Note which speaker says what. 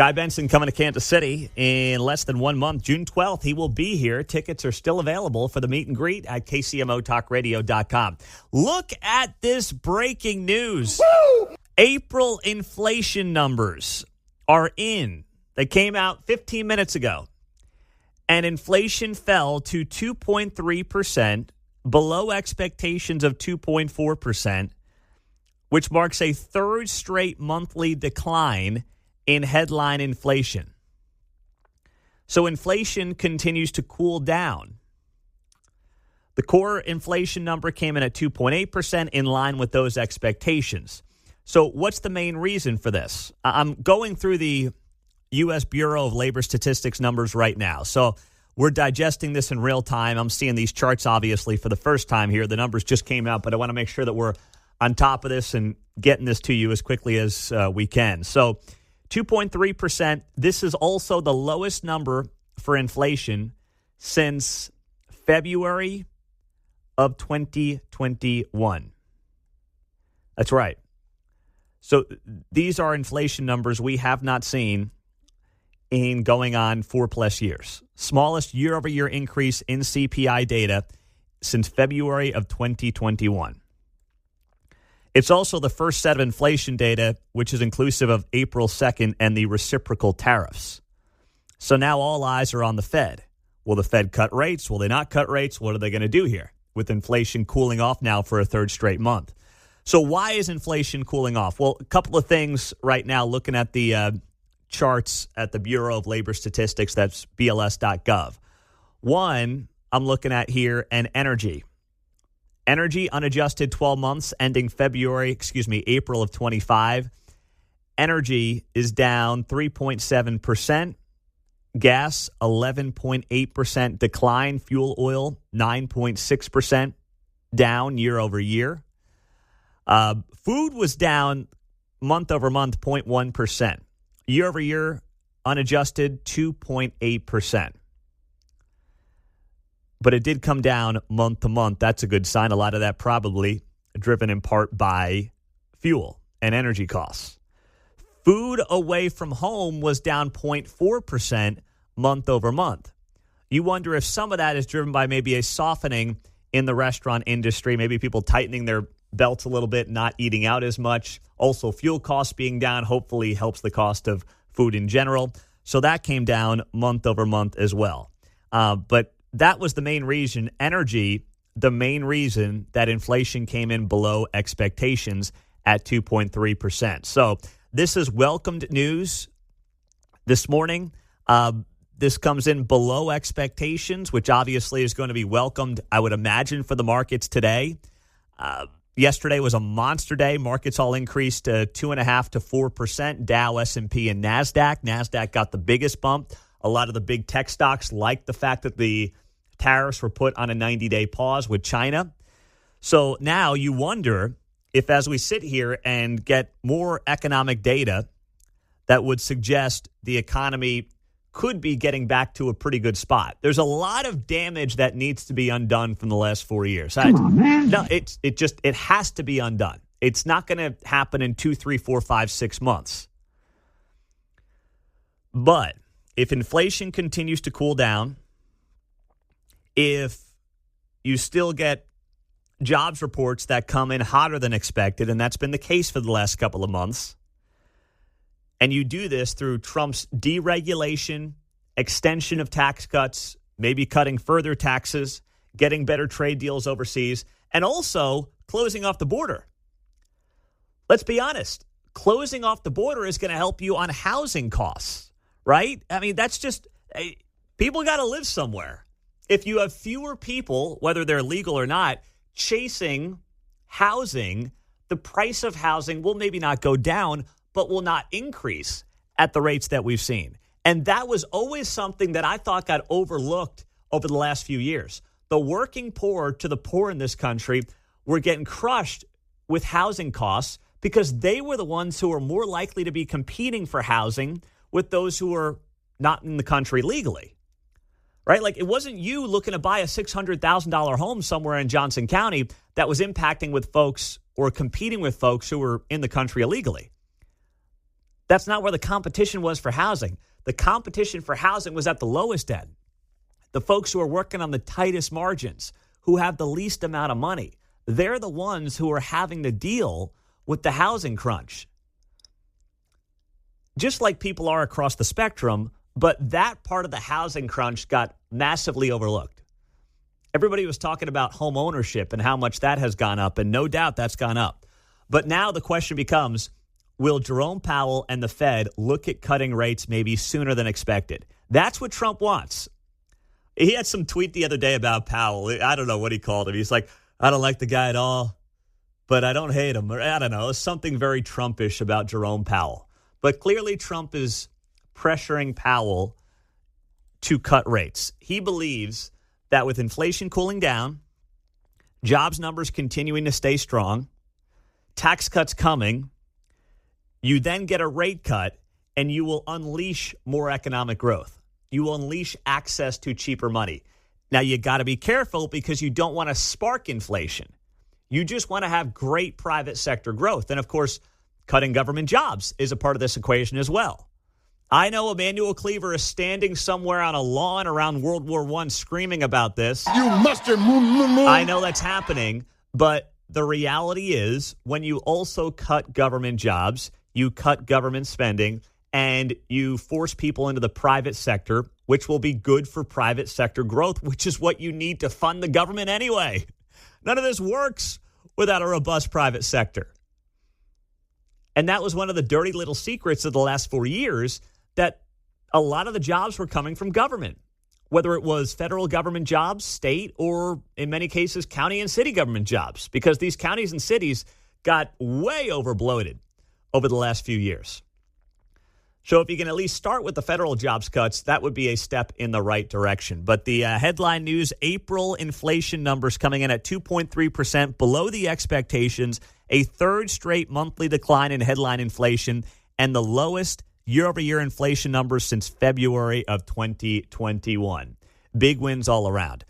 Speaker 1: Guy Benson coming to Kansas City in less than 1 month. June 12th, he will be here. Tickets are still available for the meet and greet at KCMOTalkRadio.com. Look at this breaking news. Woo! April inflation numbers are in. They came out 15 minutes ago. And inflation fell to 2.3%, below expectations of 2.4%, which marks a third straight monthly decline in headline inflation. So inflation continues to cool down. The core inflation number came in at 2.8%, in line with those expectations. So what's the main reason for this? I'm going through the U.S. Bureau of Labor Statistics numbers right now. So we're digesting this in real time. I'm seeing these charts, obviously, for the first time here. The numbers just came out, but I want to make sure that we're on top of this and getting this to you as quickly as we can. So 2.3%. This is also the lowest number for inflation since February of 2021. That's right. So these are inflation numbers we have not seen in going on 4+ years. Smallest year-over-year increase in CPI data since February of 2021. It's also the first set of inflation data, which is inclusive of April 2nd and the reciprocal tariffs. So now all eyes are on the Fed. Will the Fed cut rates? Will they not cut rates? What are they going to do here with inflation cooling off now for a third straight month? So why is inflation cooling off? Well, a couple of things right now, looking at the charts at the Bureau of Labor Statistics, that's BLS.gov. One, I'm looking at here, and energy. Energy unadjusted 12 months ending April of 25. Energy is down 3.7%. Gas, 11.8% decline. Fuel oil, 9.6% down year over year. Food was down month over month, 0.1%. Year over year, unadjusted, 2.8%. But it did come down month to month. That's a good sign. A lot of that probably driven in part by fuel and energy costs. Food away from home was down 0.4% month over month. You wonder if some of that is driven by maybe a softening in the restaurant industry, maybe people tightening their belts a little bit, not eating out as much. Also, fuel costs being down hopefully helps the cost of food in general. So that came down month over month as well. But that was the main reason. Energy, the main reason that inflation came in below expectations at 2.3%. So this is welcomed news this morning. This comes in below expectations, which obviously is going to be welcomed, I would imagine, for the markets today. Yesterday was a monster day. Markets all increased 2.5% to 4%. Dow, S&P, and NASDAQ. NASDAQ got the biggest bump. A lot of the big tech stocks liked the fact that the tariffs were put on a 90-day pause with China. So now you wonder if, as we sit here and get more economic data that would suggest the economy could be getting back to a pretty good spot. There's a lot of damage that needs to be undone from the last 4 years.
Speaker 2: Come on, man.
Speaker 1: No, it has to be undone. It's not going to happen in 2, 3, 4, 5, 6 months. But if inflation continues to cool down, if you still get jobs reports that come in hotter than expected, and that's been the case for the last couple of months, and you do this through Trump's deregulation, extension of tax cuts, maybe cutting further taxes, getting better trade deals overseas, and also closing off the border. Let's be honest. Closing off the border is going to help you on housing costs, right? I mean, that's just people got to live somewhere. If you have fewer people, whether they're legal or not, chasing housing, the price of housing will maybe not go down, but will not increase at the rates that we've seen. And that was always something that I thought got overlooked over the last few years. The working poor to the poor in this country were getting crushed with housing costs because they were the ones who were more likely to be competing for housing with those who are not in the country legally. Right? Like, it wasn't you looking to buy a $600,000 home somewhere in Johnson County that was impacting with folks or competing with folks who were in the country illegally. That's not where the competition was for housing. The competition for housing was at the lowest end. The folks who are working on the tightest margins, who have the least amount of money, they're the ones who are having to deal with the housing crunch. Just like people are across the spectrum, but that part of the housing crunch got massively overlooked. Everybody was talking about home ownership and how much that has gone up, and no doubt that's gone up. But now the question becomes, will Jerome Powell and the Fed look at cutting rates maybe sooner than expected? That's what Trump wants. He had some tweet the other day about Powell. I don't know what he called him. He's like, I don't like the guy at all, but I don't hate him. Or I don't know, something very Trumpish about Jerome Powell. But clearly Trump is pressuring Powell to cut rates. He believes that with inflation cooling down, jobs numbers continuing to stay strong, tax cuts coming, you then get a rate cut and you will unleash more economic growth. You will unleash access to cheaper money. Now, you got to be careful because you don't want to spark inflation. You just want to have great private sector growth. And, of course, cutting government jobs is a part of this equation as well. I know Emmanuel Cleaver is standing somewhere on a lawn around World War I screaming about this.
Speaker 2: You muster
Speaker 1: I know that's happening, but the reality is when you also cut government jobs, you cut government spending, and you force people into the private sector, which will be good for private sector growth, which is what you need to fund the government anyway. None of this works without a robust private sector. And that was one of the dirty little secrets of the last 4 years, that a lot of the jobs were coming from government, whether it was federal government jobs, state, or in many cases, county and city government jobs, because these counties and cities got way over bloated over the last few years. So if you can at least start with the federal jobs cuts, that would be a step in the right direction. But the headline news, April inflation numbers coming in at 2.3%, below the expectations, a third straight monthly decline in headline inflation, and the lowest year-over-year inflation numbers since February of 2021. Big wins all around.